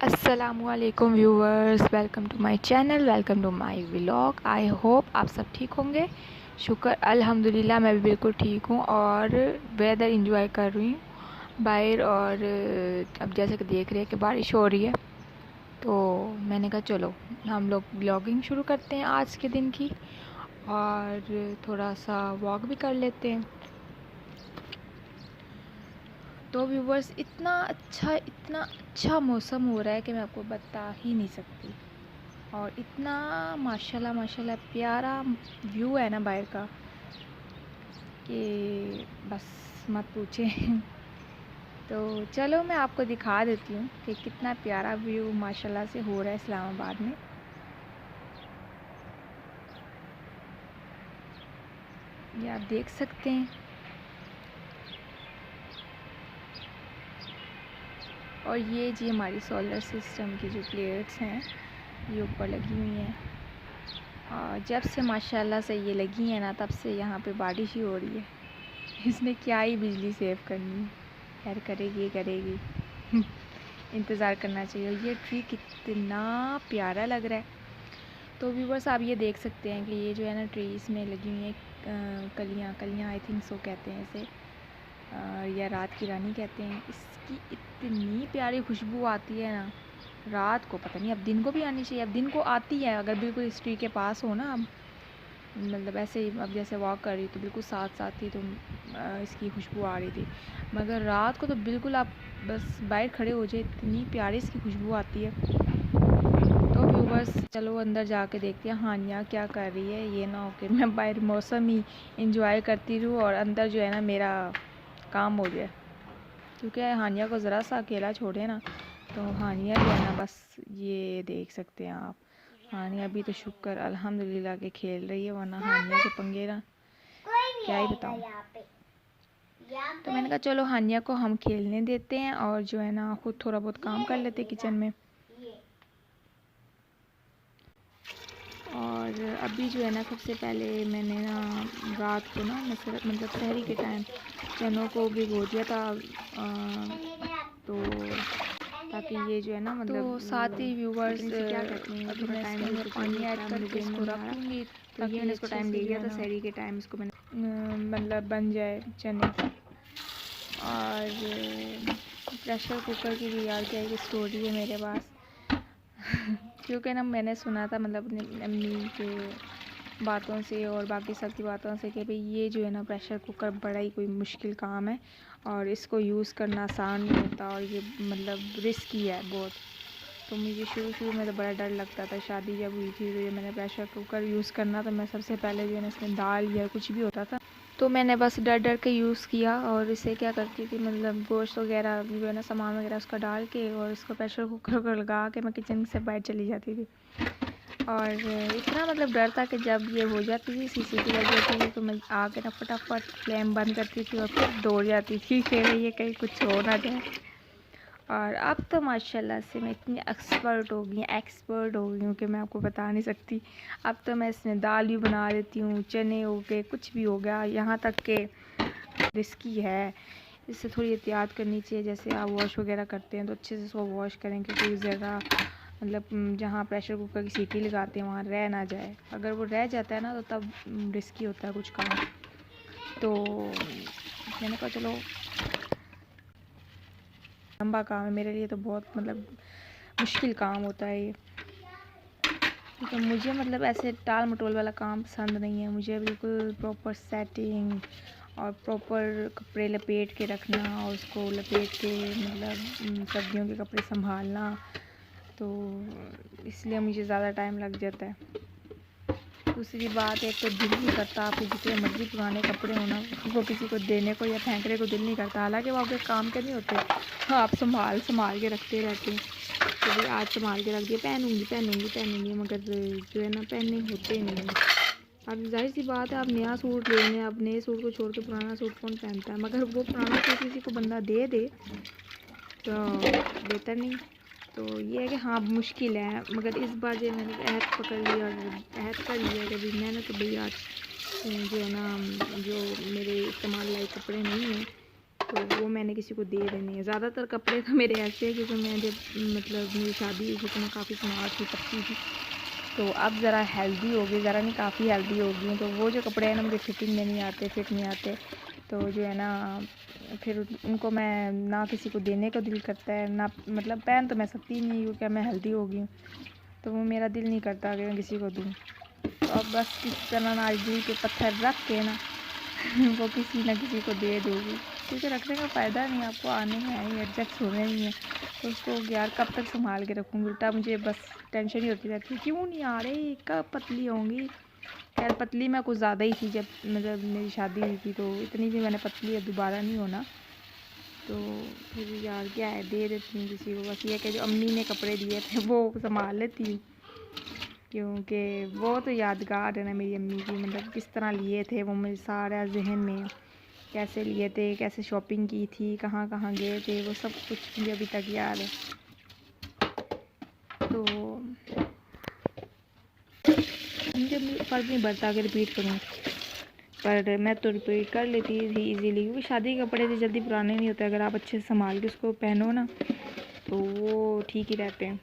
अस्सलामुअलैकुम viewers, welcome to my channel, welcome to my vlog. I hope आप सब ठीक होंगे। शुक्र अल्हम्दुलिल्लाह, मैं भी बिल्कुल ठीक हूँ और वेदर इंजॉय कर रही हूँ बाहर। और अब जैसे कि देख रहे हैं कि बारिश हो रही है, तो मैंने कहा चलो हम लोग व्लॉगिंग शुरू करते हैं आज के दिन की और थोड़ा सा वॉक भी कर लेते हैं। तो व्यूवर्स, इतना अच्छा मौसम हो रहा है कि मैं आपको बता ही नहीं सकती। और इतना माशाल्लाह माशाल्लाह प्यारा व्यू है ना बाहर का कि बस मत पूछे। तो चलो मैं आपको दिखा देती हूँ कि कितना प्यारा व्यू माशाल्लाह से हो रहा है इस्लामाबाद में। ये आप देख सकते हैं। और ये जी हमारी सोलर सिस्टम की जो प्लेट्स हैं ये ऊपर लगी हुई हैं। और जब से माशाल्लाह से ये लगी हैं ना, तब से यहाँ पे बारिश ही हो रही है। इसने क्या ही बिजली सेव करनी है, खैर करेगी। इंतज़ार करना चाहिए। ये ट्री कितना प्यारा लग रहा है। तो व्यूवर्स, आप ये देख सकते हैं कि ये जो है ना ट्री, इसमें लगी हुई है कलियाँ आई थिंक सो कहते हैं इसे, या रात की रानी कहते हैं। इसकी इतनी प्यारी खुशबू आती है ना रात को, पता नहीं अब दिन को भी आनी चाहिए। अब दिन को आती है अगर बिल्कुल इस ट्री के पास हो ना। अब मतलब ऐसे ही अब जैसे वॉक कर रही तो बिल्कुल साथ ही तो इसकी खुशबू आ रही थी। मगर रात को तो बिल्कुल आप बस बाहर खड़े हो जाए, इतनी प्यारी इसकी खुशबू आती है। तो व्यूवर्स, चलो अंदर जाके देखते हैं हानिया क्या कर रही है। ये ना हो कि मैं बाहर मौसम ही इंजॉय करती रहूँ और अंदर जो है ना मेरा काम हो जाए। क्योंकि हानिया को ज़रा सा अकेला छोड़े ना तो हानिया जो है ना, बस ये देख सकते हैं आप, हानिया अभी तो शुक्र अल्हम्दुलिल्लाह के खेल रही है, वरना हानिया के पंगे ना क्या ही बताऊँ। तो मैंने कहा चलो हानिया को हम खेलने देते हैं और जो है ना खुद थोड़ा बहुत काम कर लेते किचन में। और अभी जो है ना सबसे पहले मैंने ना रात को ना मतलब शहरी के टाइम चनों को भिगो दिया था, तो ताकि ये जो है ना मतलब तो साथ ही व्यूवर्स क्या कहते हैं, अभी मैं इसके अंदर पानी ऐड करके इसको रख दूँगी ताकि मैंने इसको टाइम दे दिया था शहरी के टाइम इसको मैंने मतलब बन जाए चने। और प्रेशर कुकर की भी यार क्या एक स्टोरी है मेरे पास। क्योंकि ना मैंने सुना था मतलब अपनी अम्मी के बातों से और बाकी सब की बातों से कि भाई ये जो है ना प्रेशर कुकर बड़ा ही कोई मुश्किल काम है और इसको यूज़ करना आसान नहीं होता और ये मतलब रिस्की है बहुत। तो मुझे शुरू में तो बड़ा डर लगता था। शादी जब हुई थी तो ये मैंने प्रेशर कुकर यूज़ करना, तो मैं सबसे पहले जो है ना इसमें दाल या कुछ भी होता था तो मैंने बस डर के यूज़ किया। और इसे क्या करती थी मतलब गोश्त वगैरह जो है ना सामान वगैरह उसका डाल के और इसको प्रेशर कुकर को लगा के मैं किचन से बाहर चली जाती थी। और इतना मतलब डर था कि जब ये हो जाती थी सीसीटीवी लग जाती थी तो मैं आके ना फटाफट फ्लेम बंद करती थी और फिर दौड़ जाती थी कि ये कहीं कुछ हो ना जाए। और अब तो माशाल्लाह से मैं इतनी एक्सपर्ट हो गई हूँ कि मैं आपको बता नहीं सकती। अब तो मैं इसमें दाल भी बना लेती हूँ, चने हो गए, कुछ भी हो गया, यहाँ तक के रिस्की है, इससे थोड़ी एहतियात करनी चाहिए। जैसे आप वॉश वगैरह करते हैं तो अच्छे से इसको वॉश करें कि कोई ज़रा मतलब जहाँ प्रेशर कुकर की सीटी लगाते हैं वहाँ रह ना जाए। अगर वो रह जाता है ना तो तब रिस्की होता है कुछ काम। तो मैंने कहा चलो, लंबा काम है मेरे लिए तो, बहुत मतलब मुश्किल काम होता है ये। तो मुझे मतलब ऐसे टाल मटोल वाला काम पसंद नहीं है। मुझे बिल्कुल प्रॉपर सेटिंग और प्रॉपर कपड़े लपेट के रखना और उसको लपेट के मतलब सर्दियों के कपड़े संभालना, तो इसलिए मुझे ज़्यादा टाइम लग जाता है। दूसरी बात, एक तो दिल नहीं करता, आपके जितने मर्जी पुराने कपड़े होना वो किसी को देने को या फेंकने को दिल नहीं करता। हालांकि वो आपके काम के नहीं होते, हाँ आप संभाल के रखते रहते हैं तो भाई आज संभाल के रख दिए, पहनूंगी, मगर जो है ना पहनने होते नहीं हैं। अब जाहिर सी बात है, आप नया सूट ले लें, अब नए सूट को छोड़ के पुराना सूट कौन पहनता है, मगर वो पुराना सूट किसी को बंदा दे दे तो बेहतर नहीं। तो ये है कि हाँ मुश्किल है, मगर इस बार जो मैंने अहद पकड़ लिया और अहद कर लिया कि भाई मैंने तो भाई आज जो है ना जो मेरे इस्तेमाल लायक कपड़े नहीं हैं तो वो मैंने किसी को दे देने हैं। ज़्यादातर कपड़े तो मेरे ऐसे हैं क्योंकि मैं जब मतलब मेरी शादी हुई थी तो मैं काफ़ी स्मार्ट थी, पतली थी, तो अब ज़रा हेल्दी हो गई, ज़रा नहीं काफ़ी हेल्दी हो गई। तो वो जो कपड़े हैं ना मुझे फिटिंग में नहीं आते, फिट नहीं आते, तो जो है ना फिर उनको मैं ना किसी को देने का दिल करता है, ना मतलब पहन तो मैं सकती नहीं क्योंकि मैं हेल्दी हो गई हूँ, तो वो मेरा दिल नहीं करता कि मैं किसी को दूँ। तो अब बस किसी तरह ना दिल के पत्थर रख के ना वो किसी ना किसी को दे दूँगी, क्योंकि रखने का फ़ायदा नहीं, आपको आने में है ही, एडजस्ट होने ही है, तो उसको यार कब तक संभाल के रखूँगी। उल्टा मुझे बस टेंशन ही होती रहती है, क्यों नहीं आ रहे, कब पतली होंगी। खैर पतली मैं कुछ ज़्यादा ही थी जब मतलब मेरी शादी हुई थी, तो इतनी भी मैंने पतली है दोबारा नहीं होना। तो फिर यार क्या है, दे देती हूँ किसी को। बस ये कि जो अम्मी ने कपड़े दिए थे वो संभाल लेती हूँ, क्योंकि वो तो यादगार है ना मेरी अम्मी की, मतलब किस तरह लिए थे वो मेरे सारा जहन में, कैसे लिए थे, कैसे शॉपिंग की थी, कहाँ कहाँ गए थे, वो सब कुछ मुझे अभी तक याद है। तो मुझे फर्क नहीं पड़ता अगर रिपीट करूँ, पर मैं तो रिपीट कर लेती थी इजीली, क्योंकि शादी के कपड़े से जल्दी पुराने नहीं होते, अगर आप अच्छे से संभाल के उसको पहनो ना तो वो ठीक ही रहते हैं।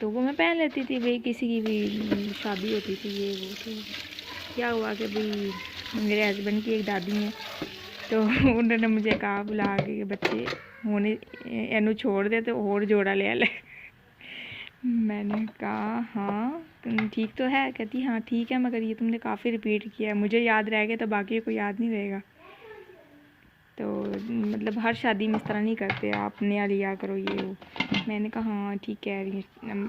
तो वो मैं पहन लेती थी भाई, किसी की भी शादी होती थी ये वो। तो क्या हुआ कि भाई मेरे हस्बैंड की एक दादी हैं, तो उन्होंने मुझे कहा बुला के बच्चे होने एनू छोड़ दे तो और जोड़ा ले ले। मैंने कहा हाँ तुम ठीक तो है, कहती हाँ ठीक है, मगर ये तुमने काफ़ी रिपीट किया है, मुझे याद रह गया तो बाकी को याद नहीं रहेगा। तो मतलब हर शादी में इस तरह नहीं करते, आप नया लिया करो ये वो। मैंने कहा हाँ ठीक कह रही है।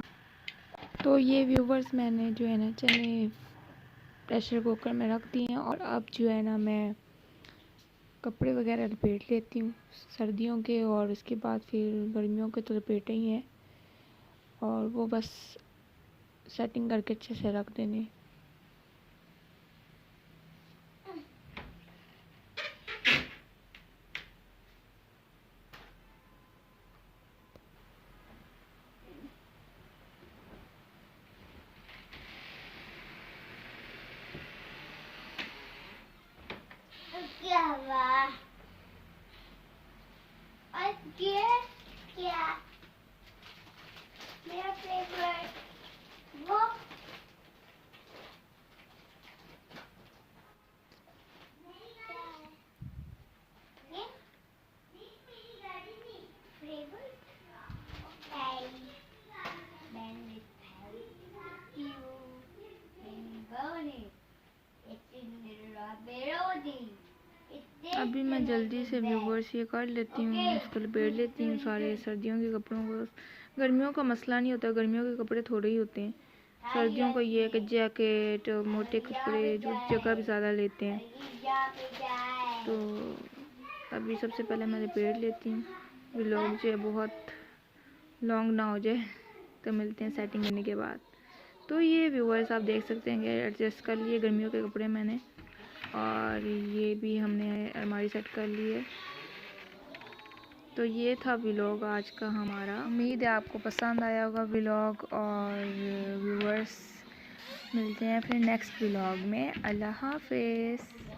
तो ये व्यूवर्स मैंने जो है ना चने प्रेशर कुकर में रख दिए हैं, और अब जो है ना मैं कपड़े वगैरह लपेट लेती हूँ सर्दियों के, और उसके बाद फिर गर्मियों के तो लपेटे ही हैं, और वो बस सेटिंग करके अच्छे से रख देने। क्या हुआ? और ये क्या? मेरा फेवरेट वो ये फेवरेट अभी मैं जल्दी से व्यूवर्स ये कर लेती हूँ, इसको लपेट लेती हूँ सारे सर्दियों के कपड़ों को। गर्मियों का मसला नहीं होता, गर्मियों के कपड़े थोड़े ही होते हैं, सर्दियों को ये है कि जैकेट मोटे कपड़े जो जगह भी ज़्यादा लेते हैं। तो अभी सबसे पहले मैं लपेट लेती हूँ, व्लॉग जो है बहुत लॉन्ग ना हो जाए, तो मिलते हैं सेटिंग करने के बाद। तो ये व्यूवर्स आप देख सकते हैं कि एडजस्ट कर लिए गर्मियों के कपड़े मैंने, और ये भी हमने अलमारी सेट कर ली है। तो ये था व्लॉग आज का हमारा, उम्मीद है आपको पसंद आया होगा व्लॉग। और व्यूवर्स मिलते हैं फिर नेक्स्ट व्लॉग में। अल्लाह हाफिज़।